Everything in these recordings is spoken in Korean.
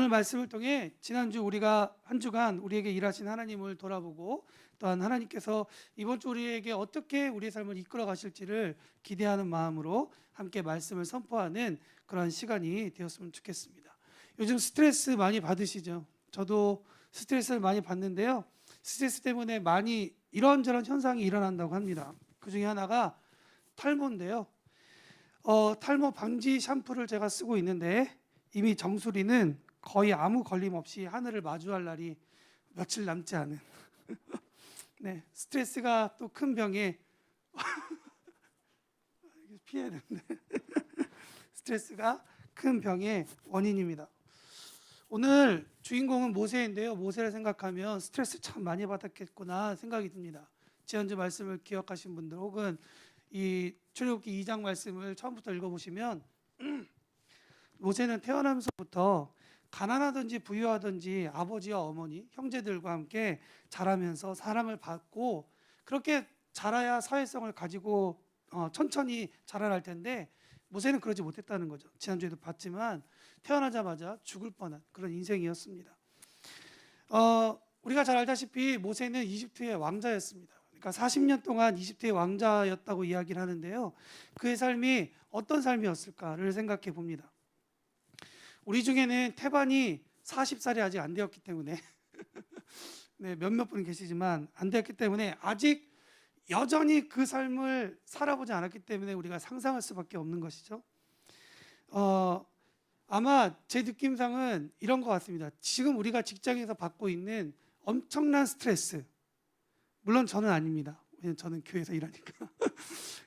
오늘 말씀을 통해 지난주 우리가 한 주간 우리에게 일하신 하나님을 돌아보고 또한 하나님께서 이번 주 우리에게 어떻게 우리의 삶을 이끌어 가실지를 기대하는 마음으로 함께 말씀을 선포하는 그런 시간이 되었으면 좋겠습니다. 요즘 스트레스 많이 받으시죠? 저도 스트레스를 많이 받는데요. 스트레스 때문에 많이 이런저런 현상이 일어난다고 합니다. 그 중에 하나가 탈모인데요. 탈모 방지 샴푸를 제가 쓰고 있는데 이미 정수리는 거의 아무 걸림 없이 하늘을 마주할 날이 며칠 남지 않은 네, 스트레스가 또 큰 병에 피해야 되는데 스트레스가 큰 병의 원인입니다. 오늘 주인공은 모세인데요. 모세를 생각하면 스트레스 참 많이 받았겠구나 생각이 듭니다. 지난주 말씀을 기억하신 분들 혹은 이 출애굽기 2장 말씀을 처음부터 읽어보시면 모세는 태어나면서부터 가난하든지 부유하든지 아버지와 어머니, 형제들과 함께 자라면서 사랑을 받고 그렇게 자라야 사회성을 가지고 천천히 자라날 텐데 모세는 그러지 못했다는 거죠. 지난주에도 봤지만 태어나자마자 죽을 뻔한 그런 인생이었습니다. 우리가 잘 알다시피 모세는 이집트의 왕자였습니다. 그러니까 40년 동안 이집트의 왕자였다고 이야기를 하는데요. 그의 삶이 어떤 삶이었을까를 생각해 봅니다. 우리 중에는 태반이 40살이 아직 안 되었기 때문에 네, 몇몇 분 계시지만 안 되었기 때문에 아직 여전히 그 삶을 살아보지 않았기 때문에 우리가 상상할 수밖에 없는 것이죠. 아마 제 느낌상은 이런 것 같습니다. 지금 우리가 직장에서 받고 있는 엄청난 스트레스, 물론 저는 아닙니다. 왜냐하면 저는 교회에서 일하니까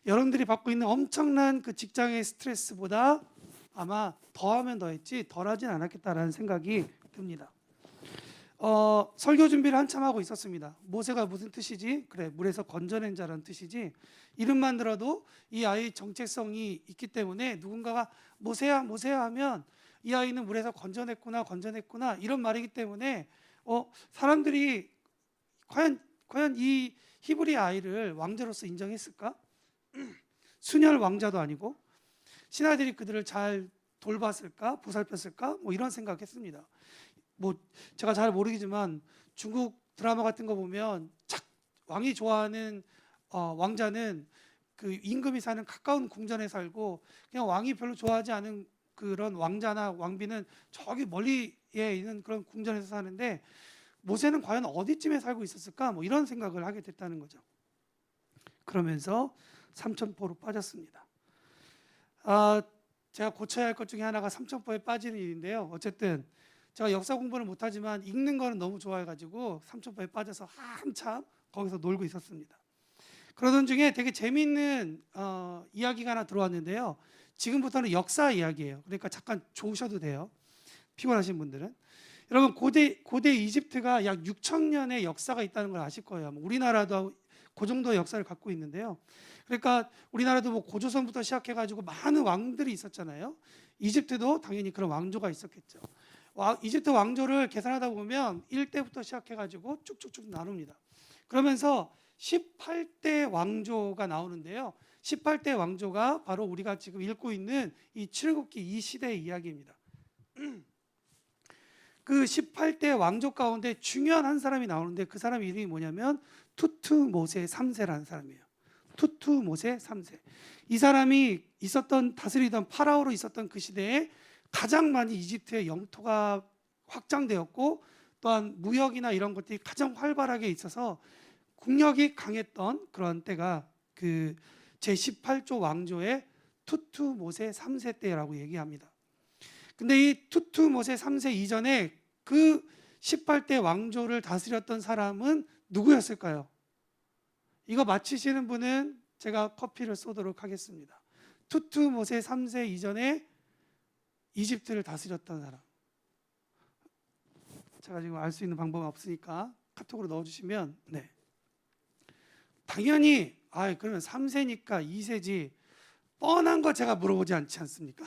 여러분들이 받고 있는 엄청난 그 직장의 스트레스보다 아마 더하면 더했지 덜하진 않았겠다라는 생각이 듭니다. 설교 준비를 한참 하고 있었습니다. 모세가 무슨 뜻이지? 그래, 물에서 건져낸 자라는 뜻이지. 이름만 들어도 이 아이의 정체성이 있기 때문에 누군가가 모세야 모세야 하면 이 아이는 물에서 건져냈구나 이런 말이기 때문에 사람들이 과연 이 히브리 아이를 왕자로서 인정했을까? 순혈 왕자도 아니고 신하들이 그들을 잘 돌봤을까? 보살폈을까? 이런 생각했습니다. 제가 잘 모르겠지만 중국 드라마 같은 거 보면 왕이 좋아하는 왕자는 그 임금이 사는 가까운 궁전에 살고 그냥 왕이 별로 좋아하지 않은 그런 왕자나 왕비는 저기 멀리에 있는 그런 궁전에서 사는데 모세는 과연 어디쯤에 살고 있었을까? 이런 생각을 하게 됐다는 거죠. 그러면서 삼천포로 빠졌습니다. 제가 고쳐야 할 것 중에 하나가 삼천포에 빠지는 일인데요. 어쨌든 제가 역사 공부는 못하지만 읽는 거는 너무 좋아해가지고 삼천포에 빠져서 한참 거기서 놀고 있었습니다. 그러던 중에 되게 재미있는 이야기가 하나 들어왔는데요. 지금부터는 역사 이야기예요. 그러니까 잠깐 좋으셔도 돼요. 피곤하신 분들은. 여러분 고대 이집트가 약 6,000년의 역사가 있다는 걸 아실 거예요. 우리나라도 그 정도의 역사를 갖고 있는데요. 그러니까 우리나라도 고조선부터 시작해가지고 많은 왕들이 있었잖아요. 이집트도 당연히 그런 왕조가 있었겠죠. 이집트 왕조를 계산하다 보면 1대부터 시작해가지고 쭉쭉쭉 나눕니다. 그러면서 18대 왕조가 나오는데요. 18대 왕조가 바로 우리가 지금 읽고 있는 이 출애굽기 이 시대의 이야기입니다. 그 18대 왕조 가운데 중요한 한 사람이 나오는데 그 사람 이름이 뭐냐면 투투모세 3세라는 사람이에요. 투투모세 3세. 이 사람이 다스리던 파라오로 있었던 그 시대에 가장 많이 이집트의 영토가 확장되었고 또한 무역이나 이런 것들이 가장 활발하게 있어서 국력이 강했던 그런 때가 그 제18조 왕조의 투투모세 3세 때라고 얘기합니다. 근데 이 투투모세 3세 이전에 그 18대 왕조를 다스렸던 사람은 누구였을까요? 이거 맞히시는 분은 제가 커피를 쏘도록 하겠습니다. 투투모세 3세 이전에 이집트를 다스렸던 사람. 제가 지금 알 수 있는 방법은 없으니까 카톡으로 넣어주시면 네. 당연히 그러면 3세니까 2세지 뻔한 거 제가 물어보지 않지 않습니까?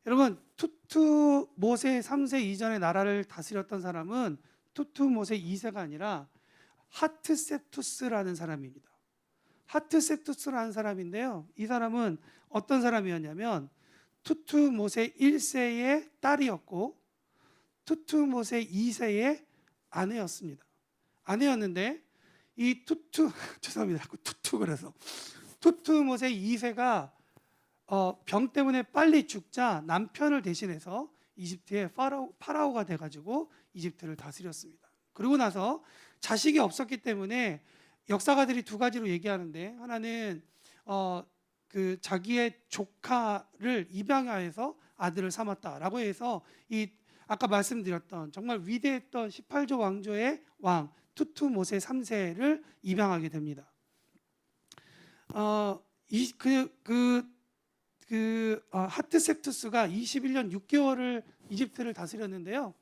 여러분 투투모세 3세 이전에 나라를 다스렸던 사람은 투투모세 2세가 아니라 하트셉투스라는 사람입니다. 하트셉투스라는 사람인데요. 이 사람은 어떤 사람이었냐면 투투모세 1세의 딸이었고 투투모세 2세의 아내였습니다. 아내였는데 이 죄송합니다. 자꾸 투투 그래서 투투모세 2세가 병 때문에 빨리 죽자 남편을 대신해서 이집트의 파라오가 돼가지고 이집트를 다스렸습니다. 그러고 나서 자식이 없었기 때문에 역사가들이 두 가지로 얘기하는데, 하나는 그 자기의 조카를 입양하여서 아들을 삼았다라고 해서 이 아까 말씀드렸던 정말 위대했던 18조 왕조의 왕 투투모세 3세를 입양하게 됩니다. 하트셉투스가 21년 6개월을 이집트를 다스렸는데요.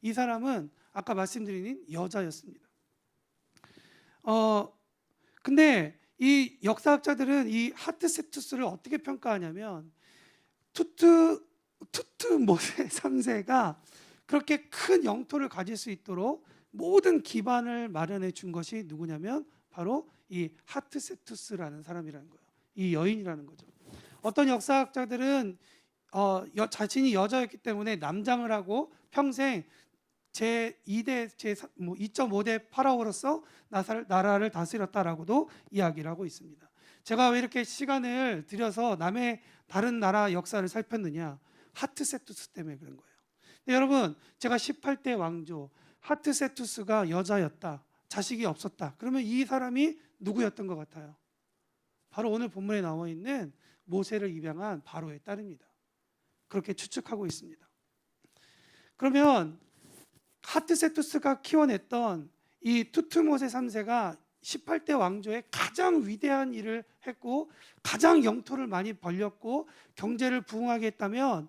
이 사람은 아까 말씀드린 여자였습니다. 근데 이 역사학자들은 이 하트셉투스를 어떻게 평가하냐면 투투모세 3세가 그렇게 큰 영토를 가질 수 있도록 모든 기반을 마련해 준 것이 누구냐면 바로 이 하트셉투스라는 사람이라는 거예요. 이 여인이라는 거죠. 어떤 역사학자들은 자신이 여자였기 때문에 남장을 하고 평생 제2대, 제2.5대 파라오로서 나라를 다스렸다라고도 이야기를 하고 있습니다. 제가 왜 이렇게 시간을 들여서 다른 나라 역사를 살폈느냐? 하트세투스 때문에 그런 거예요. 근데 여러분, 제가 18대 왕조 하트세투스가 여자였다, 자식이 없었다, 그러면 이 사람이 누구였던 것 같아요? 바로 오늘 본문에 나와 있는 모세를 입양한 바로의 딸입니다. 그렇게 추측하고 있습니다. 그러면 하트세투스가 키워냈던 이 투투모세 3세가 18대 왕조의 가장 위대한 일을 했고 가장 영토를 많이 벌렸고 경제를 부흥하게 했다면,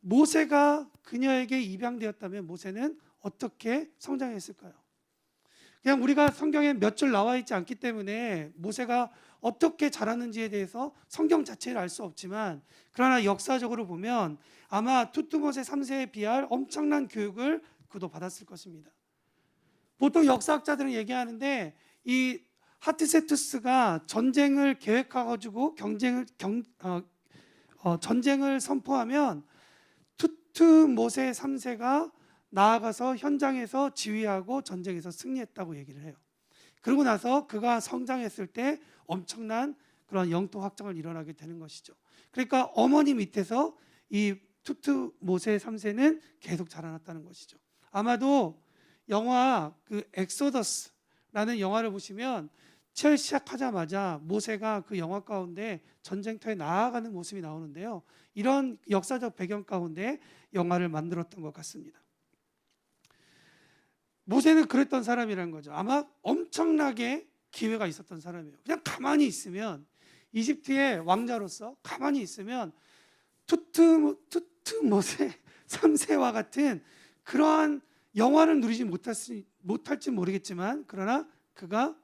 모세가 그녀에게 입양되었다면 모세는 어떻게 성장했을까요? 그냥 우리가 성경에 몇 줄 나와 있지 않기 때문에 모세가 어떻게 자랐는지에 대해서 성경 자체를 알 수 없지만, 그러나 역사적으로 보면 아마 투투모세 3세에 비할 엄청난 교육을 그도 받았을 것입니다. 보통 역사학자들은 얘기하는데 이 하트세투스가 전쟁을 계획해가지고 전쟁을 선포하면 투투모세 3세가 나아가서 현장에서 지휘하고 전쟁에서 승리했다고 얘기를 해요. 그러고 나서 그가 성장했을 때 엄청난 그런 영토 확장을 일어나게 되는 것이죠. 그러니까 어머니 밑에서 이 투투모세 3세는 계속 자라났다는 것이죠. 아마도 영화 그 엑소더스라는 영화를 보시면 처음 시작하자마자 모세가 그 영화 가운데 전쟁터에 나아가는 모습이 나오는데요. 이런 역사적 배경 가운데 영화를 만들었던 것 같습니다. 모세는 그랬던 사람이라는 거죠. 아마 엄청나게 기회가 있었던 사람이에요. 그냥 가만히 있으면, 이집트의 왕자로서 가만히 있으면 투투모세 3세와 같은 그러한 영화를 누리지 못할지 모르겠지만, 그러나 그가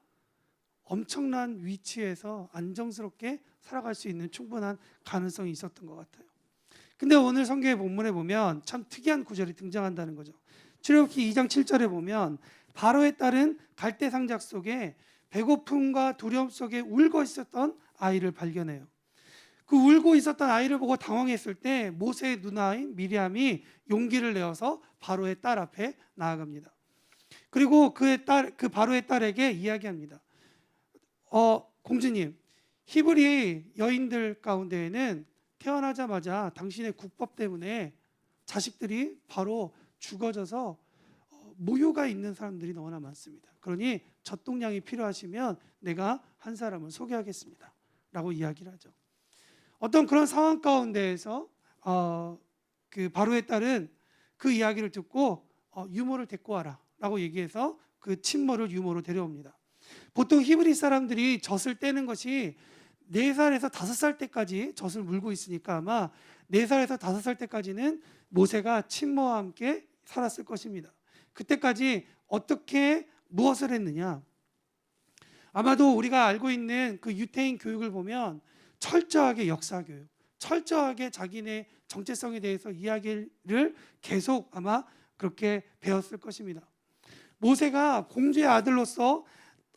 엄청난 위치에서 안정스럽게 살아갈 수 있는 충분한 가능성이 있었던 것 같아요. 근데 오늘 성경의 본문에 보면 참 특이한 구절이 등장한다는 거죠. 출애굽기 2장 7절에 보면 바로의 딸은 갈대 상작 속에 배고픔과 두려움 속에 울고 있었던 아이를 발견해요. 그 울고 있었던 아이를 보고 당황했을 때 모세의 누나인 미리암이 용기를 내어서 바로의 딸 앞에 나아갑니다. 그리고 그 바로의 딸에게 이야기합니다. 공주님, 히브리 여인들 가운데에는 태어나자마자 당신의 국법 때문에 자식들이 바로 죽어져서 모유가 있는 사람들이 너무나 많습니다. 그러니 젖동량이 필요하시면 내가 한 사람을 소개하겠습니다 라고 이야기를 하죠. 어떤 그런 상황 가운데에서 그 바로의 딸은 그 이야기를 듣고 유모를 데리고 와라 라고 얘기해서 그 친모를 유모로 데려옵니다. 보통 히브리 사람들이 젖을 떼는 것이 4살에서 5살 때까지 젖을 물고 있으니까 아마 4살에서 5살 때까지는 모세가 친모와 함께 살았을 것입니다. 그때까지 어떻게 무엇을 했느냐? 아마도 우리가 알고 있는 그 유태인 교육을 보면 철저하게 역사 교육, 철저하게 자기네 정체성에 대해서 이야기를 계속 아마 그렇게 배웠을 것입니다. 모세가 공주의 아들로서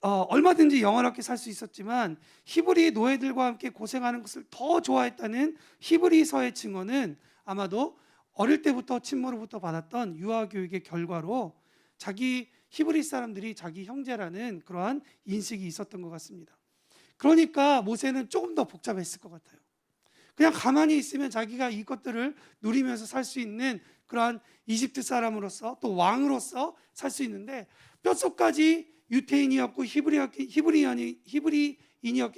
얼마든지 영원하게 살 수 있었지만 히브리 노예들과 함께 고생하는 것을 더 좋아했다는 히브리서의 증언은 아마도 어릴 때부터 친모로부터 받았던 유아 교육의 결과로 자기 히브리 사람들이 자기 형제라는 그러한 인식이 있었던 것 같습니다. 그러니까 모세는 조금 더 복잡했을 것 같아요. 그냥 가만히 있으면 자기가 이것들을 누리면서 살 수 있는 그러한 이집트 사람으로서 또 왕으로서 살 수 있는데 뼛속까지 유태인이었고 히브리인이었기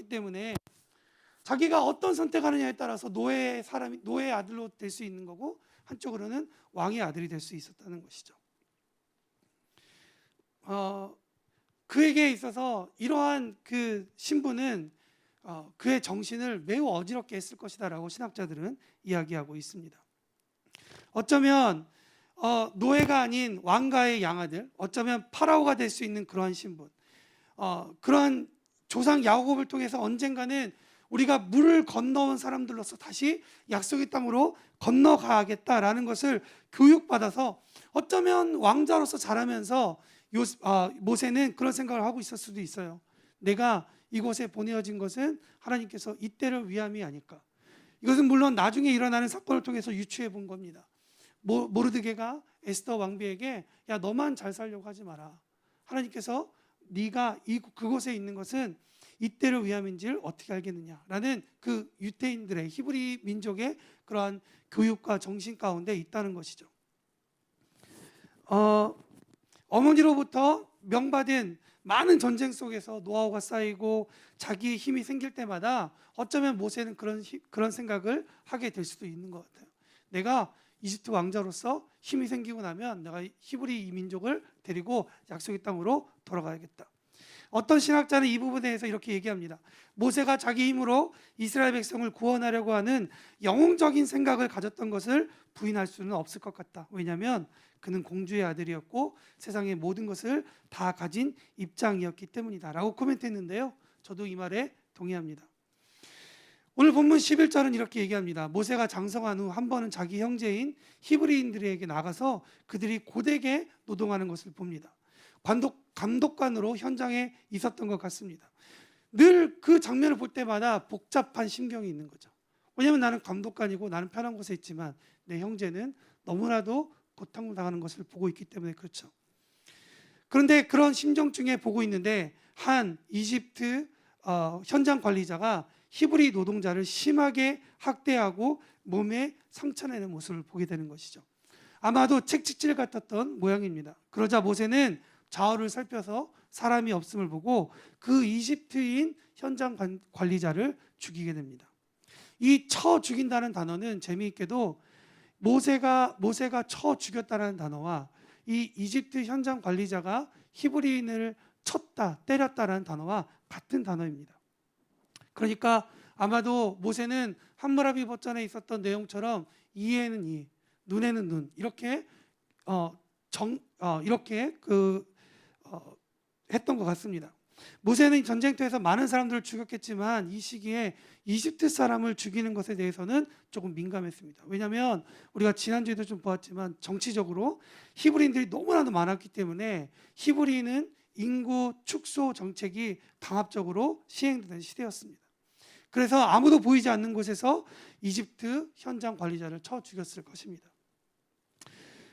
때문에 자기가 어떤 선택하느냐에 따라서 노예의 아들로 될 수 있는 거고 한쪽으로는 왕의 아들이 될 수 있었다는 것이죠. 그에게 있어서 이러한 그 신분은 그의 정신을 매우 어지럽게 했을 것이다라고 신학자들은 이야기하고 있습니다. 어쩌면 노예가 아닌 왕가의 양아들, 어쩌면 파라오가 될 수 있는 그러한 신분, 그러한 조상 야곱을 통해서 언젠가는 우리가 물을 건너온 사람들로서 다시 약속의 땅으로 건너가야겠다라는 것을 교육받아서 어쩌면 왕자로서 자라면서 모세는 그런 생각을 하고 있을 수도 있어요. 내가 이곳에 보내어진 것은 하나님께서 이때를 위함이 아닐까. 이것은 물론 나중에 일어나는 사건을 통해서 유추해 본 겁니다. 모르드게가 에스더 왕비에게 야 너만 잘 살려고 하지 마라. 하나님께서 네가 그곳에 있는 것은 이때를 위함인지를 어떻게 알겠느냐라는 그 유태인들의 히브리 민족의 그러한 교육과 정신 가운데 있다는 것이죠. 어머니로부터 명받은 많은 전쟁 속에서 노하우가 쌓이고 자기의 힘이 생길 때마다 어쩌면 모세는 그런 생각을 하게 될 수도 있는 것 같아요. 내가 이집트 왕자로서 힘이 생기고 나면 내가 히브리 민족을 데리고 약속의 땅으로 돌아가야겠다. 어떤 신학자는 이 부분에 대해서 이렇게 얘기합니다. 모세가 자기 힘으로 이스라엘 백성을 구원하려고 하는 영웅적인 생각을 가졌던 것을 부인할 수는 없을 것 같다. 왜냐하면 그는 공주의 아들이었고 세상의 모든 것을 다 가진 입장이었기 때문이다 라고 코멘트했는데요, 저도 이 말에 동의합니다. 오늘 본문 11절은 이렇게 얘기합니다. 모세가 장성한 후 한 번은 자기 형제인 히브리인들에게 나가서 그들이 고되게 노동하는 것을 봅니다. 감독관으로 현장에 있었던 것 같습니다. 늘 그 장면을 볼 때마다 복잡한 심경이 있는 거죠. 왜냐하면 나는 감독관이고 나는 편한 곳에 있지만 내 형제는 너무나도 고통당하는 것을 보고 있기 때문에 그렇죠. 그런데 그런 심정 중에 보고 있는데 한 이집트 현장 관리자가 히브리 노동자를 심하게 학대하고 몸에 상처내는 모습을 보게 되는 것이죠. 아마도 책찍질 같았던 모양입니다. 그러자 모세는 좌우를 살펴서 사람이 없음을 보고 그 이집트인 현장 관리자를 죽이게 됩니다. 이 쳐 죽인다는 단어는 재미있게도 모세가 쳐 죽였다는 단어와 이 이집트 현장 관리자가 히브리인을 쳤다, 때렸다라는 단어와 같은 단어입니다. 그러니까 아마도 모세는 함무라비 버전에 있었던 내용처럼 이에는 이, 눈에는 눈 이렇게 했던 것 같습니다. 모세는 전쟁터에서 많은 사람들을 죽였겠지만 이 시기에 이집트 사람을 죽이는 것에 대해서는 조금 민감했습니다. 왜냐하면 우리가 지난주에도 좀 보았지만 정치적으로 히브리인들이 너무나도 많았기 때문에 히브리인은 인구 축소 정책이 강압적으로 시행되는 시대였습니다. 그래서 아무도 보이지 않는 곳에서 이집트 현장 관리자를 쳐 죽였을 것입니다.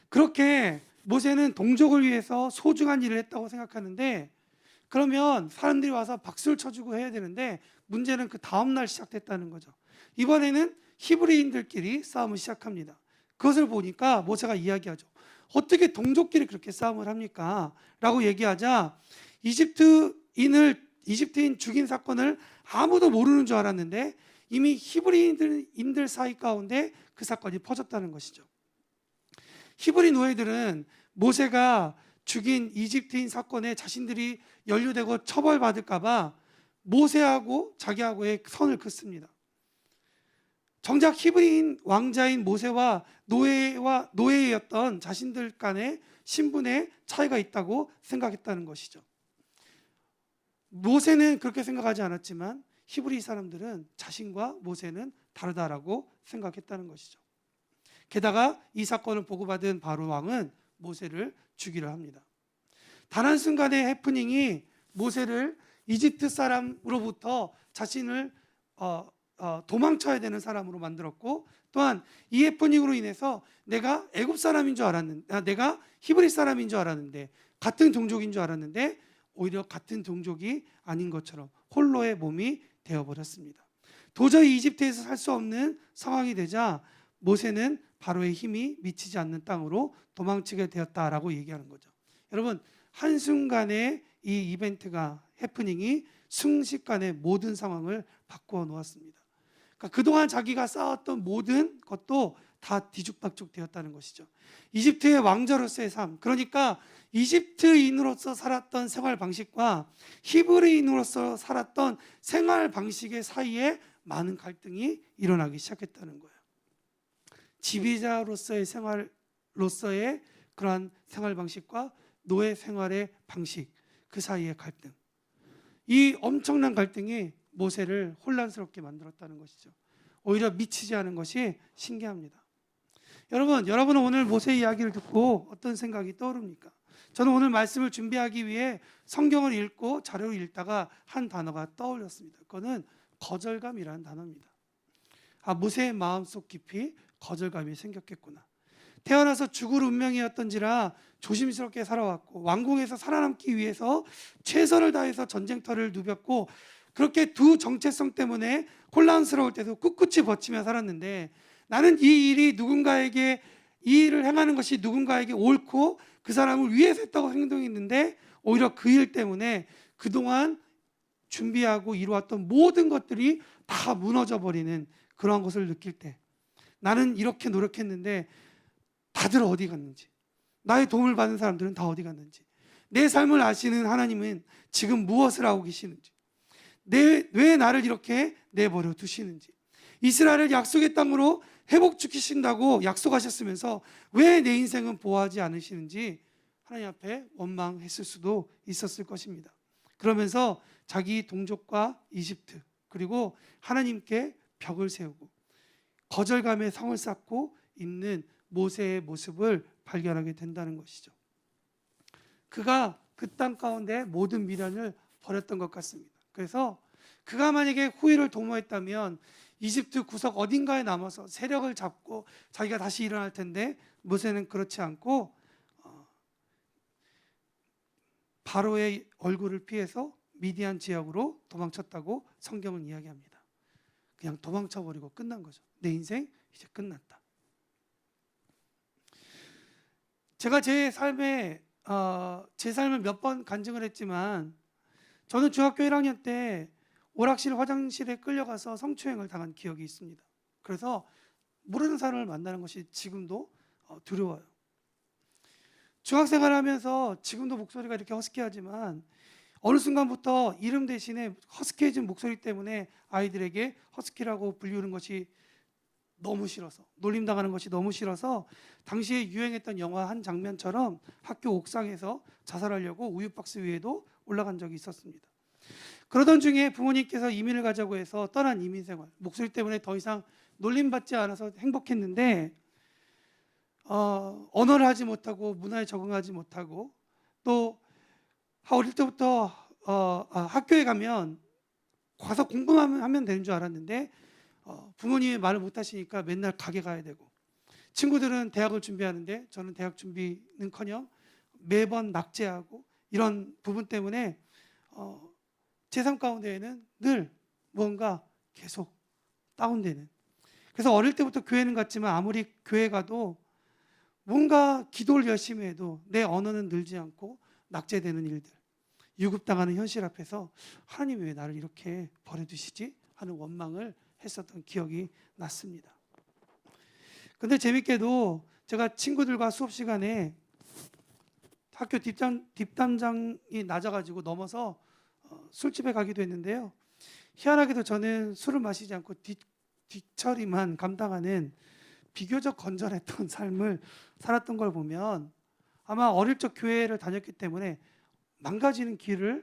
그렇게 모세는 동족을 위해서 소중한 일을 했다고 생각하는데, 그러면 사람들이 와서 박수를 쳐주고 해야 되는데 문제는 그 다음날 시작됐다는 거죠. 이번에는 히브리인들끼리 싸움을 시작합니다. 그것을 보니까 모세가 이야기하죠. 어떻게 동족끼리 그렇게 싸움을 합니까? 라고 얘기하자 이집트인 죽인 사건을 아무도 모르는 줄 알았는데 이미 히브리인들 사이 가운데 그 사건이 퍼졌다는 것이죠. 히브리 노예들은 모세가 죽인 이집트인 사건에 자신들이 연루되고 처벌받을까 봐 모세하고 자기하고의 선을 긋습니다. 정작 히브리인 왕자인 모세와 노예였던 자신들 간의 신분의 차이가 있다고 생각했다는 것이죠. 모세는 그렇게 생각하지 않았지만 히브리 사람들은 자신과 모세는 다르다라고 생각했다는 것이죠. 게다가 이 사건을 보고받은 바로 왕은 모세를 죽이려 합니다. 단 한순간의 해프닝이 모세를 이집트 사람으로부터 자신을 도망쳐야 되는 사람으로 만들었고, 또한 이 해프닝으로 인해서 내가 애굽 사람인 줄 알았는데, 내가 히브리 사람인 줄 알았는데, 같은 종족인 줄 알았는데 오히려 같은 종족이 아닌 것처럼 홀로의 몸이 되어버렸습니다. 도저히 이집트에서 살 수 없는 상황이 되자 모세는 바로의 힘이 미치지 않는 땅으로 도망치게 되었다라고 얘기하는 거죠. 여러분, 한순간에 이 이벤트가, 해프닝이 순식간에 모든 상황을 바꾸어 놓았습니다. 그러니까 그동안 자기가 쌓았던 모든 것도 다 뒤죽박죽 되었다는 것이죠. 이집트의 왕자로서의 삶, 그러니까 이집트인으로서 살았던 생활 방식과 히브리인으로서 살았던 생활 방식의 사이에 많은 갈등이 일어나기 시작했다는 거예요. 지배자로서의 생활로서의 그러한 생활 방식과 노예 생활의 방식, 그 사이의 갈등, 이 엄청난 갈등이 모세를 혼란스럽게 만들었다는 것이죠. 오히려 미치지 않은 것이 신기합니다. 여러분은 오늘 모세 이야기를 듣고 어떤 생각이 떠오릅니까? 저는 오늘 말씀을 준비하기 위해 성경을 읽고 자료를 읽다가 한 단어가 떠올렸습니다. 그거는 거절감이라는 단어입니다. 모세의 마음속 깊이 거절감이 생겼겠구나. 태어나서 죽을 운명이었던지라 조심스럽게 살아왔고, 왕궁에서 살아남기 위해서 최선을 다해서 전쟁터를 누볐고, 그렇게 두 정체성 때문에 혼란스러울 때도 꿋꿋이 버티며 살았는데, 나는 이 일을 행하는 것이 누군가에게 옳고 그 사람을 위해서 했다고 행동했는데, 오히려 그 일 때문에 그동안 준비하고 이루었던 모든 것들이 다 무너져 버리는 그러한 것을 느낄 때, 나는 이렇게 노력했는데 다들 어디 갔는지, 나의 도움을 받은 사람들은 다 어디 갔는지, 내 삶을 아시는 하나님은 지금 무엇을 하고 계시는지, 왜 나를 이렇게 내버려 두시는지, 이스라엘을 약속의 땅으로 회복시키신다고 약속하셨으면서 왜 내 인생은 보호하지 않으시는지 하나님 앞에 원망했을 수도 있었을 것입니다. 그러면서 자기 동족과 이집트, 그리고 하나님께 벽을 세우고 거절감에 성을 쌓고 있는 모세의 모습을 발견하게 된다는 것이죠. 그가 그 땅 가운데 모든 미련을 버렸던 것 같습니다. 그래서 그가 만약에 후일을 도모했다면 이집트 구석 어딘가에 남아서 세력을 잡고 자기가 다시 일어날 텐데, 모세는 그렇지 않고 바로의 얼굴을 피해서 미디안 지역으로 도망쳤다고 성경은 이야기합니다. 그냥 도망쳐버리고 끝난 거죠. 내 인생 이제 끝났다. 제가 제 삶을 몇 번 간증을 했지만, 저는 중학교 1학년 때 오락실 화장실에 끌려가서 성추행을 당한 기억이 있습니다. 그래서 모르는 사람을 만나는 것이 지금도 두려워요. 중학생활을 하면서 지금도 목소리가 이렇게 허스키하지만, 어느 순간부터 이름 대신에 허스키해진 목소리 때문에 아이들에게 허스키라고 불리우는 것이 너무 싫어서, 놀림당하는 것이 너무 싫어서 당시에 유행했던 영화 한 장면처럼 학교 옥상에서 자살하려고 우유박스 위에도 올라간 적이 있었습니다. 그러던 중에 부모님께서 이민을 가자고 해서 떠난 이민 생활, 목소리 때문에 더 이상 놀림받지 않아서 행복했는데, 언어를 하지 못하고 문화에 적응하지 못하고, 또 어릴 때부터 학교에 가면 가서 공부만 하면 되는 줄 알았는데, 부모님이 말을 못하시니까 맨날 가게 가야 되고, 친구들은 대학을 준비하는데 저는 대학 준비는커녕 매번 낙제하고, 이런 부분 때문에 제 삶 가운데에는 늘 뭔가 계속 다운되는, 그래서 어릴 때부터 교회는 갔지만 아무리 교회 가도 뭔가 기도를 열심히 해도 내 언어는 늘지 않고 낙제되는 일들, 유급당하는 현실 앞에서 하나님이 왜 나를 이렇게 버려두시지 하는 원망을 했었던 기억이 났습니다. 근데 재밌게도 제가 친구들과 수업 시간에 학교 뒷담장이 낮아가지고 넘어서 술집에 가기도 했는데요. 희한하게도 저는 술을 마시지 않고 뒷처리만 감당하는 비교적 건전했던 삶을 살았던 걸 보면, 아마 어릴 적 교회를 다녔기 때문에 망가지는 길로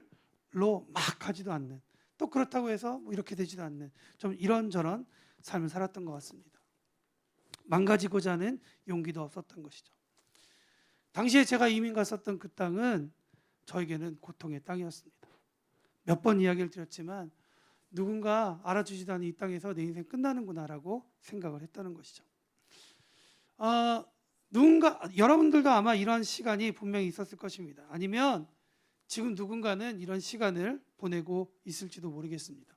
막 가지도 않는, 또 그렇다고 해서 뭐 이렇게 되지도 않는, 좀 이런저런 삶을 살았던 것 같습니다. 망가지고자 하는 용기도 없었던 것이죠. 당시에 제가 이민 갔었던 그 땅은 저에게는 고통의 땅이었습니다. 몇 번 이야기를 드렸지만 누군가 알아주지도 않은 이 땅에서 내 인생 끝나는구나라고 생각을 했다는 것이죠. 누군가 여러분들도 아마 이런 시간이 분명히 있었을 것입니다. 아니면 지금 누군가는 이런 시간을 보내고 있을지도 모르겠습니다.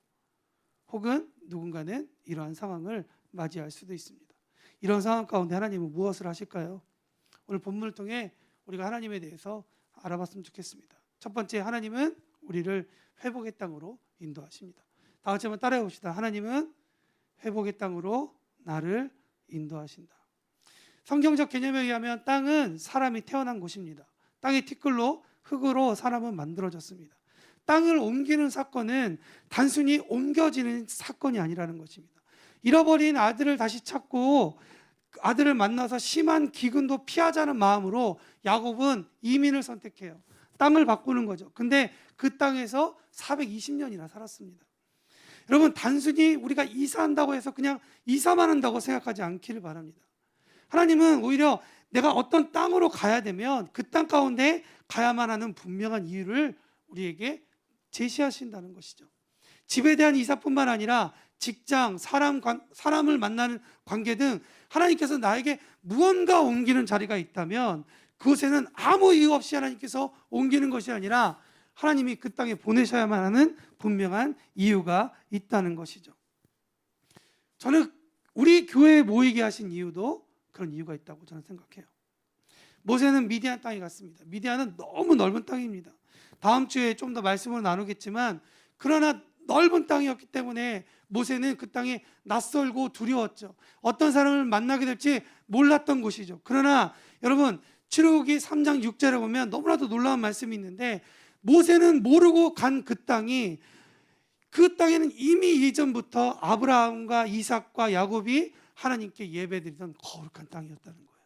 혹은 누군가는 이러한 상황을 맞이할 수도 있습니다. 이런 상황 가운데 하나님은 무엇을 하실까요? 오늘 본문을 통해 우리가 하나님에 대해서 알아봤으면 좋겠습니다. 첫 번째, 하나님은 우리를 회복의 땅으로 인도하십니다. 다 같이 한번 따라해 봅시다. 하나님은 회복의 땅으로 나를 인도하신다. 성경적 개념에 의하면 땅은 사람이 태어난 곳입니다. 땅의 티끌로 흙으로 사람은 만들어졌습니다. 땅을 옮기는 사건은 단순히 옮겨지는 사건이 아니라는 것입니다. 잃어버린 아들을 다시 찾고 아들을 만나서 심한 기근도 피하자는 마음으로 야곱은 이민을 선택해요. 땅을 바꾸는 거죠. 근데 그 땅에서 420년이나 살았습니다. 여러분, 단순히 우리가 이사한다고 해서 그냥 이사만 한다고 생각하지 않기를 바랍니다. 하나님은 오히려 내가 어떤 땅으로 가야 되면 그 땅 가운데 가야만 하는 분명한 이유를 우리에게 제시하신다는 것이죠. 집에 대한 이사뿐만 아니라 직장, 사람을 만나는 관계 등 하나님께서 나에게 무언가 옮기는 자리가 있다면 그곳에는 아무 이유 없이 하나님께서 옮기는 것이 아니라 하나님이 그 땅에 보내셔야만 하는 분명한 이유가 있다는 것이죠. 저는 우리 교회에 모이게 하신 이유도 그런 이유가 있다고 저는 생각해요. 모세는 미디안 땅에 갔습니다. 미디안은 너무 넓은 땅입니다. 다음 주에 좀 더 말씀을 나누겠지만 그러나 넓은 땅이었기 때문에 모세는 그 땅에 낯설고 두려웠죠. 어떤 사람을 만나게 될지 몰랐던 곳이죠. 그러나 여러분, 출애굽기 3장 6절에 보면 너무나도 놀라운 말씀이 있는데 모세는 모르고 간 그 땅이 그 땅에는 이미 예전부터 아브라함과 이삭과 야곱이 하나님께 예배드리던 거룩한 땅이었다는 거예요.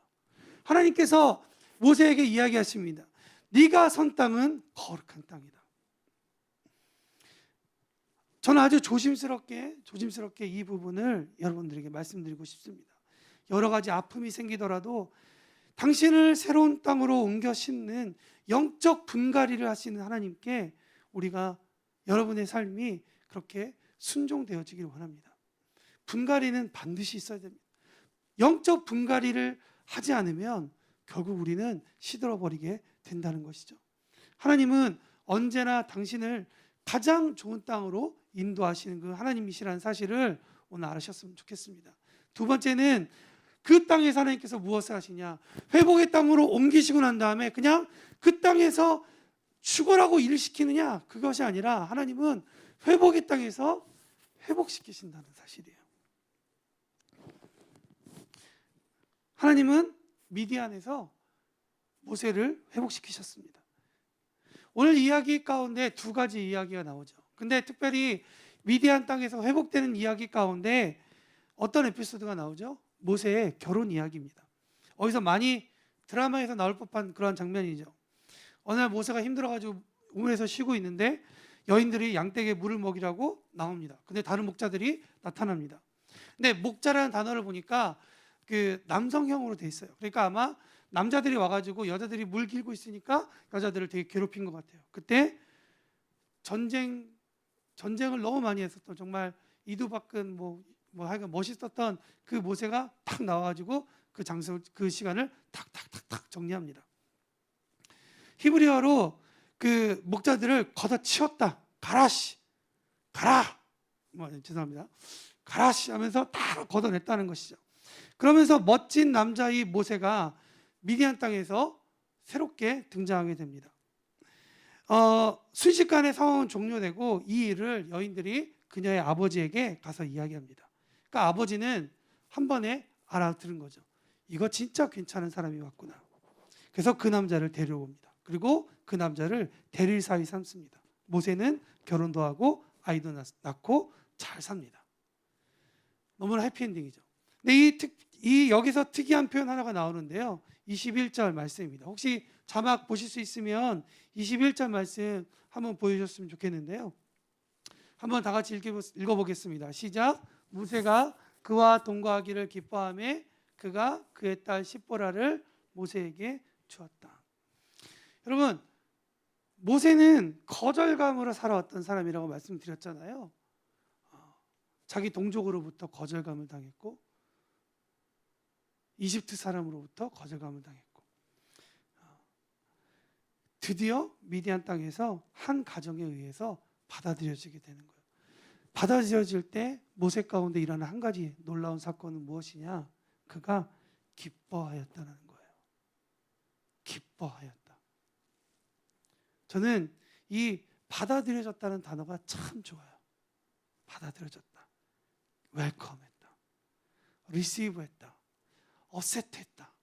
하나님께서 모세에게 이야기하십니다. 네가 선 땅은 거룩한 땅이다. 저는 아주 조심스럽게 이 부분을 여러분들에게 말씀드리고 싶습니다. 여러 가지 아픔이 생기더라도 당신을 새로운 땅으로 옮겨 심는 영적 분갈이를 하시는 하나님께 우리가 여러분의 삶이 그렇게 순종되어지기를 원합니다. 분갈이는 반드시 있어야 됩니다. 영적 분갈이를 하지 않으면 결국 우리는 시들어버리게 된다는 것이죠. 하나님은 언제나 당신을 가장 좋은 땅으로 인도하시는 그 하나님이시라는 사실을 오늘 알으셨으면 좋겠습니다. 두 번째는 그 땅에서 하나님께서 무엇을 하시냐, 회복의 땅으로 옮기시고 난 다음에 그냥 그 땅에서 죽어라고 일을 시키느냐, 그것이 아니라 하나님은 회복의 땅에서 회복시키신다는 사실이에요. 하나님은 미디안에서 모세를 회복시키셨습니다. 오늘 이야기 가운데 두 가지 이야기가 나오죠. 근데 특별히 미디안 땅에서 회복되는 이야기 가운데 어떤 에피소드가 나오죠? 모세의 결혼 이야기입니다. 어디서 많이 드라마에서 나올 법한 그런 장면이죠. 어느 날 모세가 힘들어가지고 우물에서 쉬고 있는데 여인들이 양떼에게 물을 먹이라고 나옵니다. 근데 다른 목자들이 나타납니다. 근데 목자라는 단어를 보니까 그 남성형으로 돼 있어요. 그러니까 아마 남자들이 와가지고 여자들이 물 길고 있으니까 여자들을 되게 괴롭힌 것 같아요. 그때 전쟁을 너무 많이 했었던, 정말 이두박근 뭐 하여간 멋있었던 그 모세가 탁 나와가지고 그 장소, 그 시간을 탁탁탁탁 정리합니다. 히브리어로 그 목자들을 걷어치웠다. 가라시, 가라. 죄송합니다. 가라시 하면서 다 걷어냈다는 것이죠. 그러면서 멋진 남자의 모세가 미디안 땅에서 새롭게 등장하게 됩니다. 순식간에 상황은 종료되고 이 일을 여인들이 그녀의 아버지에게 가서 이야기합니다. 그러니까 아버지는 한 번에 알아들은 거죠. 이거 진짜 괜찮은 사람이 왔구나. 그래서 그 남자를 데려옵니다. 그리고 그 남자를 대릴 사위 삼습니다. 모세는 결혼도 하고 아이도 낳고 잘 삽니다. 너무나 해피엔딩이죠. 근데 이 여기서 특이한 표현 하나가 나오는데요. 21절 말씀입니다. 혹시 자막 보실 수 있으면 21절 말씀 한번 보여주셨으면 좋겠는데요. 한번 다 같이 읽어보겠습니다. 시작. 모세가 그와 동거하기를 기뻐하며 그가 그의 딸 십보라를 모세에게 주었다. 여러분, 모세는 거절감으로 살아왔던 사람이라고 말씀드렸잖아요. 자기 동족으로부터 거절감을 당했고 이집트 사람으로부터 거절감을 당했고 드디어 미디안 땅에서 한 가정에 의해서 받아들여지게 되는 거예요. 받아들여질 때 모세 가운데 일어난 한 가지 놀라운 사건은 무엇이냐? 그가 기뻐하였다는 거예요. 기뻐하였다. 저는 이 받아들여졌다는 단어가 참 좋아요. 받아들여졌다. 웰컴했다. 리시브했다. 어세트했다.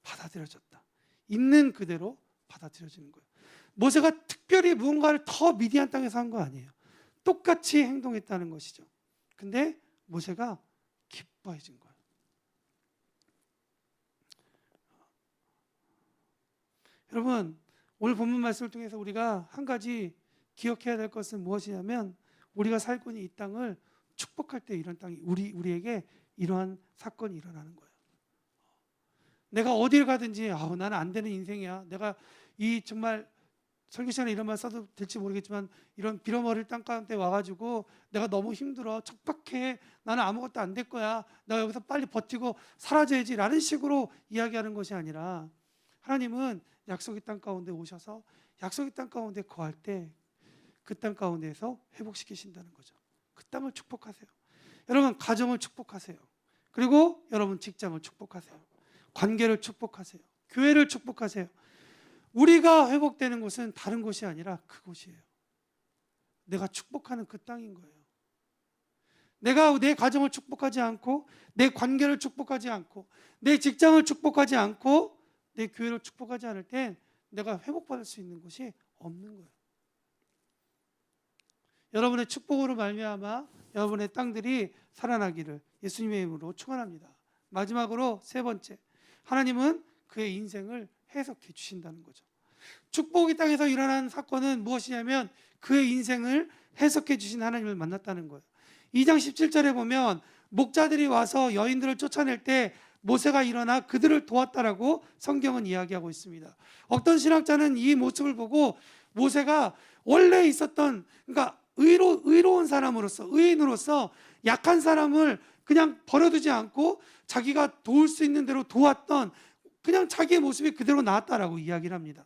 받아들여졌다. 있는 그대로 받아들여지는 거예요. 모세가 특별히 무언가를 더 미디안 땅에서 한 거 아니에요. 똑같이 행동했다는 것이죠. 근데 모세가 기뻐해진 거예요. 여러분, 오늘 본문 말씀을 통해서 우리가 한 가지 기억해야 될 것은 무엇이냐면 우리가 살고 있는 이 땅을 축복할 때 이런 땅이 우리에게 이러한 사건이 일어나는 거예요. 내가 어디를 가든지 나는 안 되는 인생이야. 내가 이 정말 설교 시간에 이런 말 써도 될지 모르겠지만 이런 빌어먹을 땅 가운데 와가지고 내가 너무 힘들어 척박해 나는 아무것도 안 될 거야 내가 여기서 빨리 버티고 사라져야지 라는 식으로 이야기하는 것이 아니라 하나님은 약속의 땅 가운데 오셔서 약속의 땅 가운데 거할 때 그 땅 가운데에서 회복시키신다는 거죠. 그 땅을 축복하세요. 여러분 가정을 축복하세요. 그리고 여러분 직장을 축복하세요. 관계를 축복하세요. 교회를 축복하세요. 우리가 회복되는 곳은 다른 곳이 아니라 그곳이에요. 내가 축복하는 그 땅인 거예요. 내가 내 가정을 축복하지 않고 내 관계를 축복하지 않고 내 직장을 축복하지 않고 내 교회를 축복하지 않을 땐 내가 회복받을 수 있는 곳이 없는 거예요. 여러분의 축복으로 말미암아 여러분의 땅들이 살아나기를 예수님의 이름으로 축원합니다. 마지막으로 세 번째, 하나님은 그의 인생을 해석해 주신다는 거죠. 축복의 땅에서 일어난 사건은 무엇이냐면 그의 인생을 해석해 주신 하나님을 만났다는 거예요. 2장 17절에 보면 목자들이 와서 여인들을 쫓아낼 때 모세가 일어나 그들을 도왔다라고 성경은 이야기하고 있습니다. 어떤 신학자는 이 모습을 보고 모세가 원래 있었던 그러니까 의로운 사람으로서 의인으로서 약한 사람을 그냥 버려두지 않고 자기가 도울 수 있는 대로 도왔던 그냥 자기의 모습이 그대로 나왔다라고 이야기를 합니다.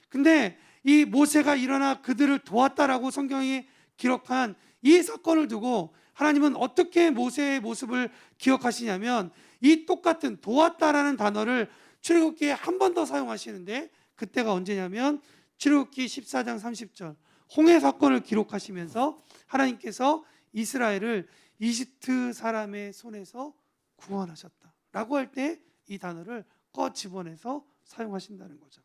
근데 이 모세가 일어나 그들을 도왔다라고 성경이 기록한 이 사건을 두고 하나님은 어떻게 모세의 모습을 기억하시냐면 이 똑같은 도왔다라는 단어를 출애굽기에 한 번 더 사용하시는데 그때가 언제냐면 출애굽기 14장 30절 홍해 사건을 기록하시면서 하나님께서 이스라엘을 이집트 사람의 손에서 구원하셨다라고 할 때 이 단어를 꺼 집어내서 사용하신다는 거죠.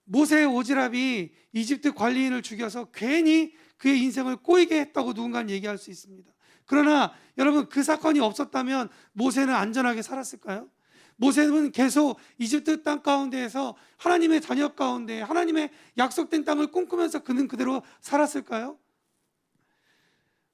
모세의 오지랖이 이집트 관리인을 죽여서 괜히 그의 인생을 꼬이게 했다고 누군가는 얘기할 수 있습니다. 그러나 여러분 그 사건이 없었다면 모세는 안전하게 살았을까요? 모세는 계속 이집트 땅 가운데에서 하나님의 자녀 가운데 하나님의 약속된 땅을 꿈꾸면서 그는 그대로 살았을까요?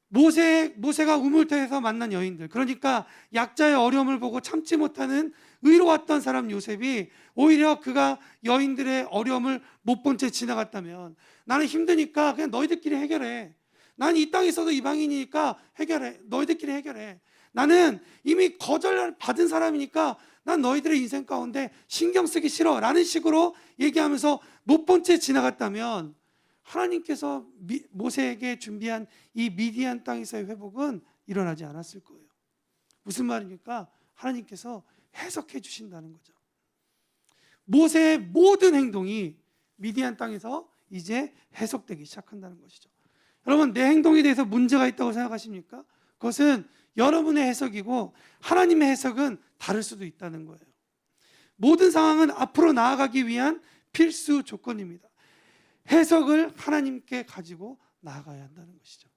모세가 우물터에서 만난 여인들, 그러니까 약자의 어려움을 보고 참지 못하는 의로웠던 사람 요셉이 오히려 그가 여인들의 어려움을 못 본 채 지나갔다면 나는 힘드니까 그냥 너희들끼리 해결해. 난 이 땅에 있어도 이방인이니까 해결해. 너희들끼리 해결해. 나는 이미 거절받은 사람이니까 난 너희들의 인생 가운데 신경 쓰기 싫어 라는 식으로 얘기하면서 못 본 채 지나갔다면 하나님께서 모세에게 준비한 이 미디안 땅에서의 회복은 일어나지 않았을 거예요. 무슨 말입니까? 하나님께서 해석해 주신다는 거죠. 모세의 모든 행동이 미디안 땅에서 이제 해석되기 시작한다는 것이죠. 여러분 내 행동에 대해서 문제가 있다고 생각하십니까? 그것은 여러분의 해석이고 하나님의 해석은 다를 수도 있다는 거예요. 모든 상황은 앞으로 나아가기 위한 필수 조건입니다. 해석을 하나님께 가지고 나아가야 한다는 것이죠.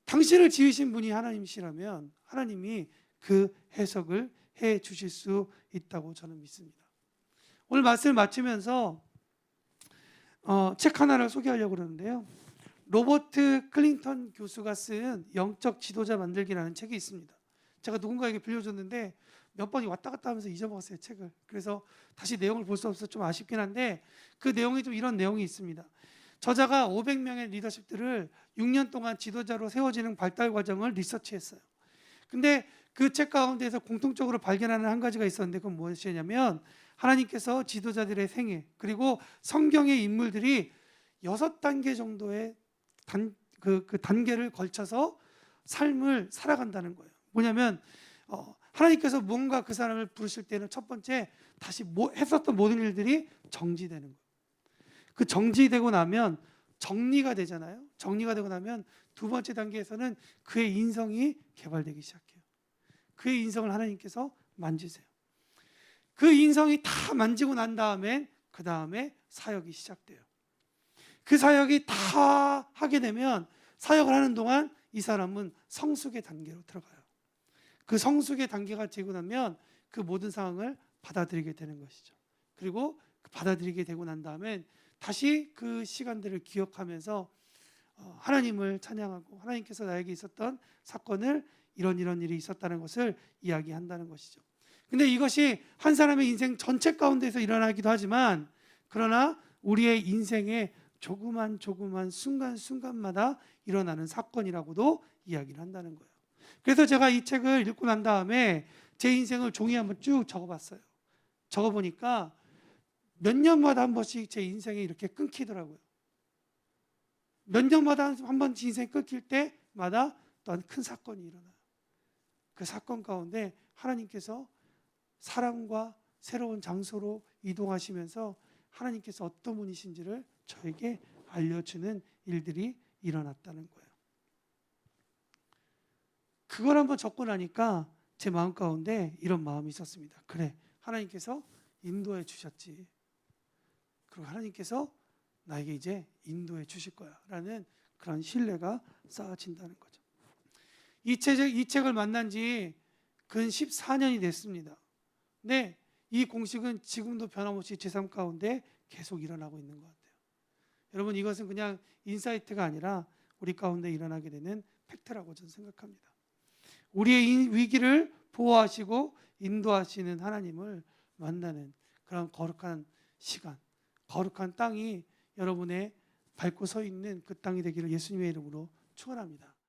당신을 지으신 분이 하나님이시라면 하나님이 그 해석을 해 주실 수 있다고 저는 믿습니다. 오늘 말씀을 마치면서 책 하나를 소개하려고 그러는데요. 로버트 클린턴 교수가 쓴 영적 지도자 만들기라는 책이 있습니다. 제가 누군가에게 빌려줬는데 몇 번이 왔다 갔다 하면서 잊어먹었어요, 책을. 그래서 다시 내용을 볼 수 없어서 좀 아쉽긴 한데 그 내용이 좀 이런 내용이 있습니다. 저자가 500명의 리더십들을 6년 동안 지도자로 세워지는 발달 과정을 리서치했어요. 근데 그 책 가운데서 공통적으로 발견하는 한 가지가 있었는데 그건 무엇이냐면 하나님께서 지도자들의 생애 그리고 성경의 인물들이 6단계 정도의 그 단계를 걸쳐서 삶을 살아간다는 거예요. 뭐냐면 하나님께서 뭔가 그 사람을 부르실 때는 첫 번째 다시 했었던 모든 일들이 정지되는 거예요. 그 정지되고 나면 정리가 되잖아요. 정리가 되고 나면 두 번째 단계에서는 그의 인성이 개발되기 시작해요. 그의 인성을 하나님께서 만지세요. 그 인성이 다 만지고 난 다음에 그 다음에 사역이 시작돼요. 그 사역이 다 하게 되면 사역을 하는 동안 이 사람은 성숙의 단계로 들어가요. 그 성숙의 단계가 되고 나면 그 모든 상황을 받아들이게 되는 것이죠. 그리고 받아들이게 되고 난 다음에 다시 그 시간들을 기억하면서 하나님을 찬양하고 하나님께서 나에게 있었던 사건을 이런 일이 있었다는 것을 이야기한다는 것이죠. 근데 이것이 한 사람의 인생 전체 가운데서 일어나기도 하지만 그러나 우리의 인생의 조그만 순간순간마다 일어나는 사건이라고도 이야기를 한다는 거예요. 그래서 제가 이 책을 읽고 난 다음에 제 인생을 종이에 한번 쭉 적어봤어요. 적어보니까 몇 년마다 한 번씩 제 인생이 이렇게 끊기더라고요. 몇 년마다 한 번씩 인생이 끊길 때마다 또한 큰 사건이 일어나요. 그 사건 가운데 하나님께서 사람과 새로운 장소로 이동하시면서 하나님께서 어떤 분이신지를 저에게 알려주는 일들이 일어났다는 거예요. 그걸 한번 적고 나니까 제 마음 가운데 이런 마음이 있었습니다. 그래, 하나님께서 인도해 주셨지. 그리고 하나님께서 나에게 이제 인도해 주실 거야 라는 그런 신뢰가 쌓아진다는 거죠. 이 책을 만난 지 근 14년이 됐습니다. 네, 이 공식은 지금도 변함없이 제 삶 가운데 계속 일어나고 있는 것 같아요. 여러분, 이것은 그냥 인사이트가 아니라 우리 가운데 일어나게 되는 팩트라고 저는 생각합니다. 우리의 위기를 보호하시고 인도하시는 하나님을 만나는 그런 거룩한 시간, 거룩한 땅이 여러분의 밟고 서 있는 그 땅이 되기를 예수님의 이름으로 축원합니다.